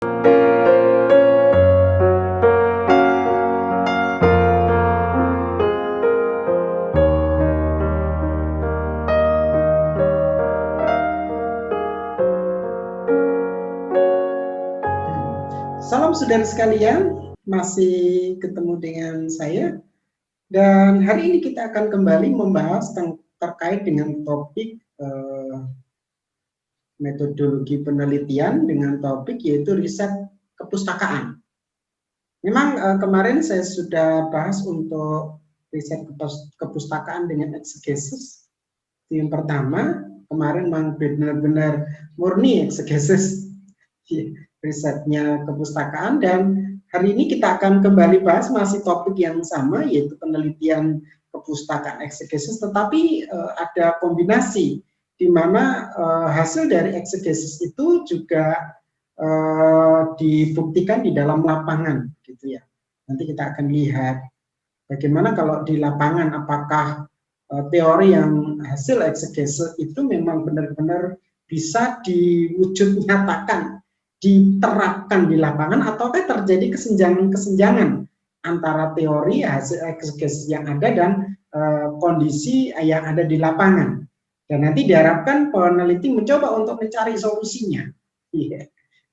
Salam saudara sekalian, masih ketemu dengan saya. Dan hari ini kita akan kembali membahas terkait dengan topik metodologi penelitian dengan topik yaitu riset kepustakaan. Memang kemarin saya sudah bahas untuk riset kepustakaan dengan eksegesis. Yang pertama, kemarin memang benar-benar murni eksegesis risetnya kepustakaan, dan hari ini kita akan kembali bahas masih topik yang sama yaitu penelitian kepustakaan eksegesis, tetapi ada kombinasi di mana hasil dari eksegesis itu juga dibuktikan di dalam lapangan gitu ya. Nanti kita akan lihat bagaimana kalau di lapangan apakah teori yang hasil eksegesis itu memang benar-benar bisa diwujud nyatakan, diterapkan di lapangan, ataukah terjadi kesenjangan-kesenjangan antara teori hasil eksegesis yang ada dan kondisi yang ada di lapangan. Dan nanti diharapkan peneliti mencoba untuk mencari solusinya.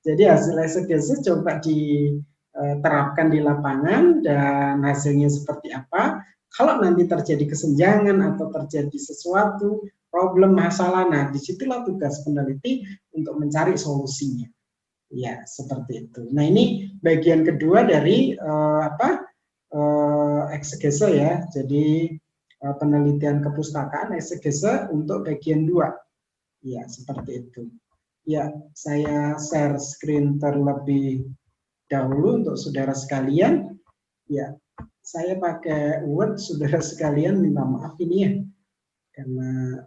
Jadi hasil eksegesis coba diterapkan di lapangan dan hasilnya seperti apa. Kalau nanti terjadi kesenjangan atau terjadi sesuatu problem masalah, nah disitulah tugas peneliti untuk mencari solusinya. Ya, seperti itu. Nah, ini bagian kedua dari eksegese ya. Jadi penelitian kepustakaan eksegese untuk bagian 2. Ya, seperti itu. Ya, saya share screen terlebih dahulu untuk saudara sekalian. Ya, saya pakai Word, saudara sekalian minta maaf ini ya, karena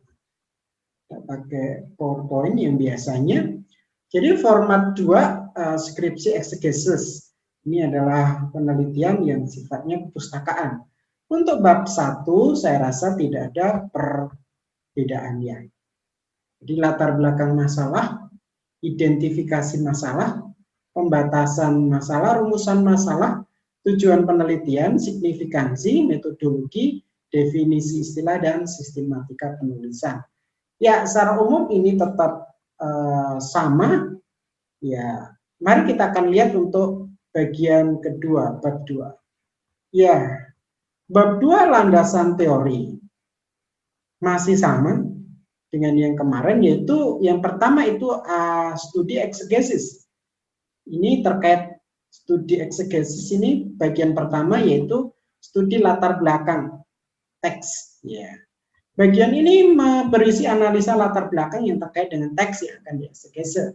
tidak pakai PowerPoint yang biasanya. Jadi format 2 skripsi eksegesis ini adalah penelitian yang sifatnya kepustakaan. Untuk bab 1 saya rasa tidak ada perbedaannya. Jadi latar belakang masalah, identifikasi masalah, pembatasan masalah, rumusan masalah, tujuan penelitian, signifikansi, metodologi, definisi istilah, dan sistematika penulisan. Ya, secara umum ini tetap sama. Ya, mari kita akan lihat untuk bagian kedua, bab 2. Ya, bab 2 landasan teori masih sama dengan yang kemarin, yaitu yang pertama itu studi eksegesis. Ini terkait studi eksegesis ini bagian pertama yaitu studi latar belakang teks. Ya. Bagian ini berisi analisa latar belakang yang terkait dengan teks yang akan dieksegesis.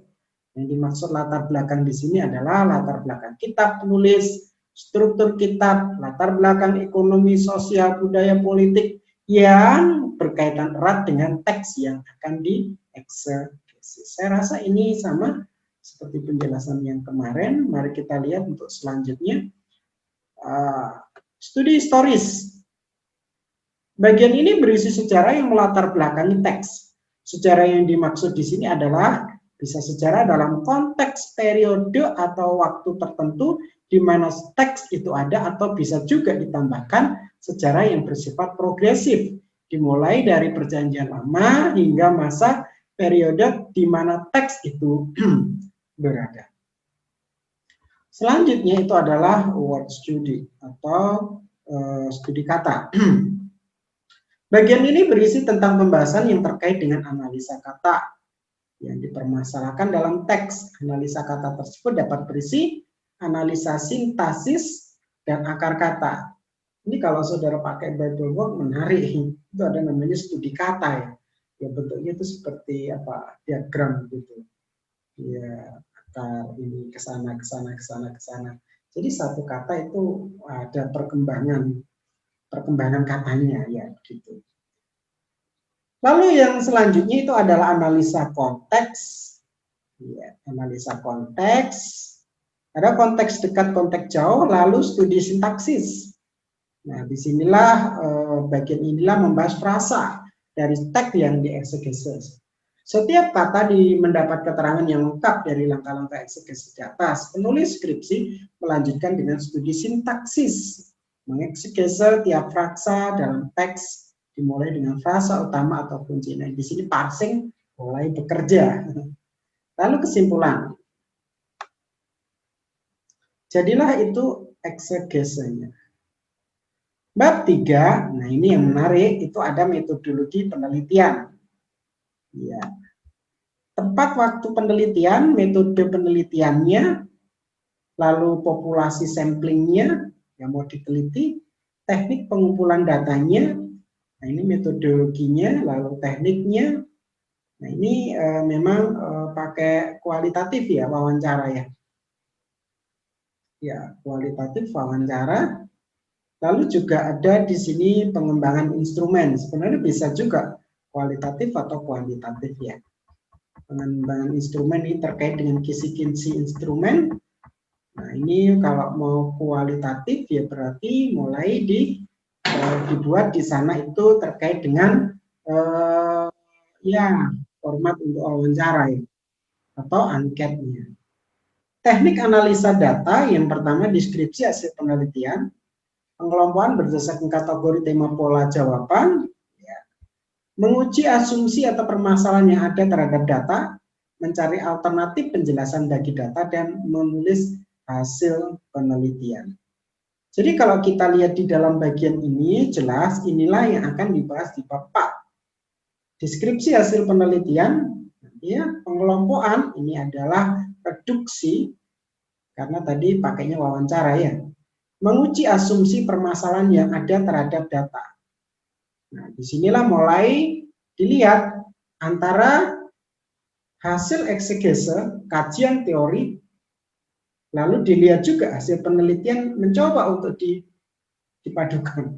Yang dimaksud latar belakang di sini adalah latar belakang kitab penulis, struktur kitab, latar belakang ekonomi, sosial, budaya, politik yang berkaitan erat dengan teks yang akan dieksegesis. Saya rasa ini sama seperti penjelasan yang kemarin. Mari kita lihat untuk selanjutnya. Studi historis. Bagian ini berisi sejarah yang melatar belakangi teks. Sejarah yang dimaksud di sini adalah bisa sejarah dalam konteks periode atau waktu tertentu di mana teks itu ada, atau bisa juga ditambahkan sejarah yang bersifat progresif, dimulai dari Perjanjian Lama hingga masa periode di mana teks itu berada. Selanjutnya itu adalah word study atau studi kata. Bagian ini berisi tentang pembahasan yang terkait dengan analisa kata yang dipermasalahkan dalam teks. Analisa kata tersebut dapat berisi analisa sintaksis dan akar kata. Ini kalau saudara pakai Bible Work menarik, itu ada namanya studi kata ya. Ya bentuknya itu seperti apa, diagram gitu. Ya, akar ini ke sana ke sana ke sana ke sana. Jadi satu kata itu ada perkembangan katanya ya gitu. Lalu yang selanjutnya itu adalah analisa konteks. Ya, analisa konteks. Ada konteks dekat, konteks jauh, lalu studi sintaksis. Nah, disinilah bagian inilah membahas frasa dari teks yang dieksegesis. Setiap kata mendapat keterangan yang lengkap dari langkah-langkah eksegesi di atas. Penulis skripsi melanjutkan dengan studi sintaksis, mengeksegese tiap frasa dalam teks dimulai dengan frasa utama atau kunci. Nah, di sini parsing mulai bekerja. Lalu kesimpulan. Jadilah itu eksegesenya. Bab 3, nah ini yang menarik, itu ada metodologi penelitian. Ya. Tempat waktu penelitian, metode penelitiannya, lalu populasi samplingnya yang mau diteliti, teknik pengumpulan datanya, nah ini metodologinya, lalu tekniknya. Nah ini memang pakai kualitatif ya wawancara ya. Ya, kualitatif wawancara. Lalu juga ada di sini pengembangan instrumen. Sebenarnya bisa juga kualitatif atau kuantitatif ya. Pengembangan instrumen ini terkait dengan kisi-kisi instrumen. Nah ini kalau mau kualitatif ya berarti mulai dibuat di sana itu terkait dengan ya format untuk wawancara ya, atau anketnya. Teknik analisa data yang pertama deskripsi hasil penelitian. Pengelompokan berdasarkan kategori tema pola jawaban, ya. Menguji asumsi atau permasalahan yang ada terhadap data, mencari alternatif penjelasan bagi data, dan menulis hasil penelitian. Jadi kalau kita lihat di dalam bagian ini, jelas inilah yang akan dibahas di bab 4. Deskripsi hasil penelitian, ya, pengelompokan ini adalah reduksi, karena tadi pakainya wawancara ya. Menguji asumsi permasalahan yang ada terhadap data. Nah, disinilah mulai dilihat antara hasil eksegese, kajian teori, lalu dilihat juga hasil penelitian mencoba untuk dipadukan.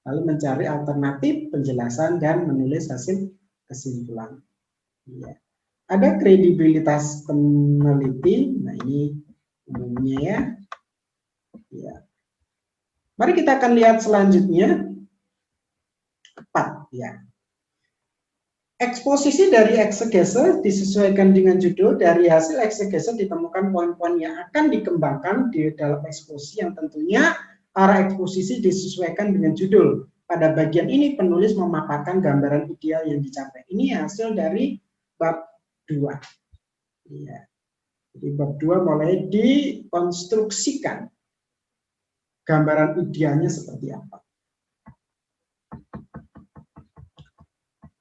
Lalu mencari alternatif penjelasan dan menulis hasil kesimpulan. Ya. Ada kredibilitas peneliti, nah ini umumnya ya. Ya. Mari kita akan lihat selanjutnya. 4 ya. Eksposisi dari eksegese disesuaikan dengan judul. Dari hasil eksegese ditemukan poin-poin yang akan dikembangkan di dalam eksposisi yang tentunya arah eksposisi disesuaikan dengan judul. Pada bagian ini penulis memaparkan gambaran ideal yang dicapai. Ini hasil dari bab 2. Ya. Jadi bab 2 mulai dikonstruksikan gambaran idealnya seperti apa.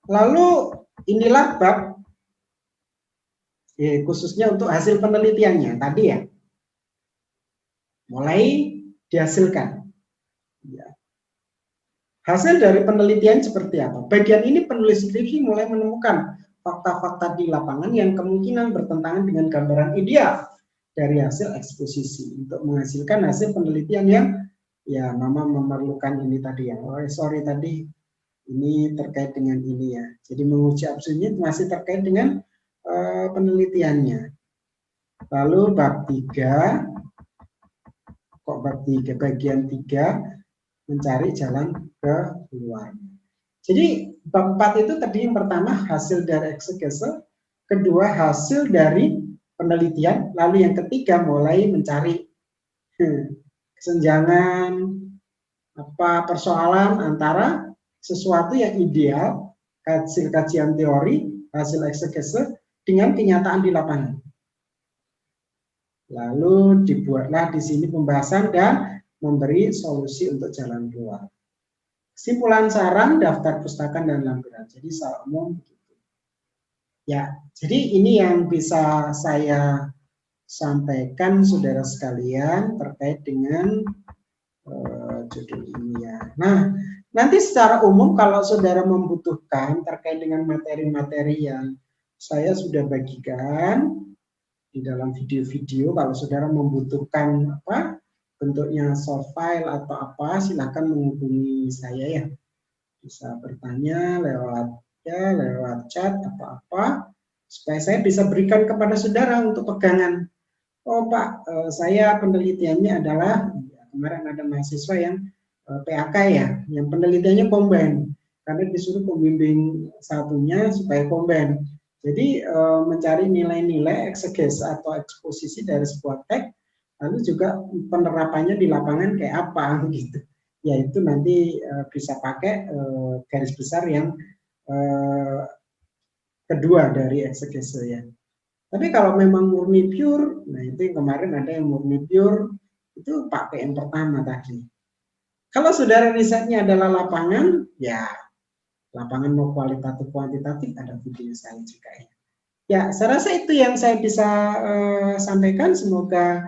Lalu inilah bab khususnya untuk hasil penelitiannya tadi ya. Mulai dihasilkan. Ya. Hasil dari penelitian seperti apa? Bagian ini penulis skripsi mulai menemukan fakta-fakta di lapangan yang kemungkinan bertentangan dengan gambaran ideal dari hasil eksposisi untuk menghasilkan hasil penelitian yang ya mama memerlukan ini tadi ya. Oh, sorry tadi ini terkait dengan ini ya. Jadi menguji asumsi masih terkait dengan penelitiannya. Lalu bab 3, kok bab 3, bagian 3 mencari jalan keluar. Jadi bab 4 itu tadi yang pertama hasil dari eksegese, kedua hasil dari penelitian, lalu yang ketiga mulai mencari kesenjangan persoalan antara sesuatu yang ideal, hasil kajian teori, hasil eksegese dengan kenyataan di lapangan. Lalu dibuatlah di sini pembahasan dan memberi solusi untuk jalan keluar. Kesimpulan saran, daftar pustaka dan lampiran. Jadi secara umum begitu. Ya, jadi ini yang bisa saya sampaikan saudara sekalian terkait dengan judul ini ya. Nah, nanti secara umum kalau saudara membutuhkan terkait dengan materi-materi yang saya sudah bagikan di dalam video-video, kalau saudara membutuhkan bentuknya soft file atau apa, silakan menghubungi saya ya. Bisa bertanya lewat chat atau apa, supaya saya bisa berikan kepada saudara untuk pegangan. Oh Pak, saya penelitiannya adalah, kemarin ada mahasiswa yang PAK ya, yang penelitiannya combine. karena disuruh pembimbing satunya supaya combine. Jadi mencari nilai-nilai eksegese atau eksposisi dari sebuah teks, lalu juga penerapannya di lapangan kayak apa gitu. Ya itu nanti bisa pakai garis besar yang kedua dari eksegese ya. Tapi kalau memang murni pure, nah itu yang kemarin ada yang murni pure, itu pakai yang pertama tadi. Kalau saudara risetnya adalah lapangan, ya lapangan mau kualitatif kuantitatif ada video saya juga ya. Ya, saya rasa itu yang saya bisa sampaikan. Semoga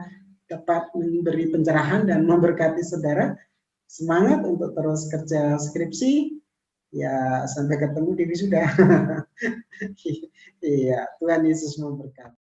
dapat memberi pencerahan dan memberkati saudara. Semangat untuk terus kerja skripsi. Ya, sampai ketemu di wisuda. Iya, Tuhan Yesus memberkati.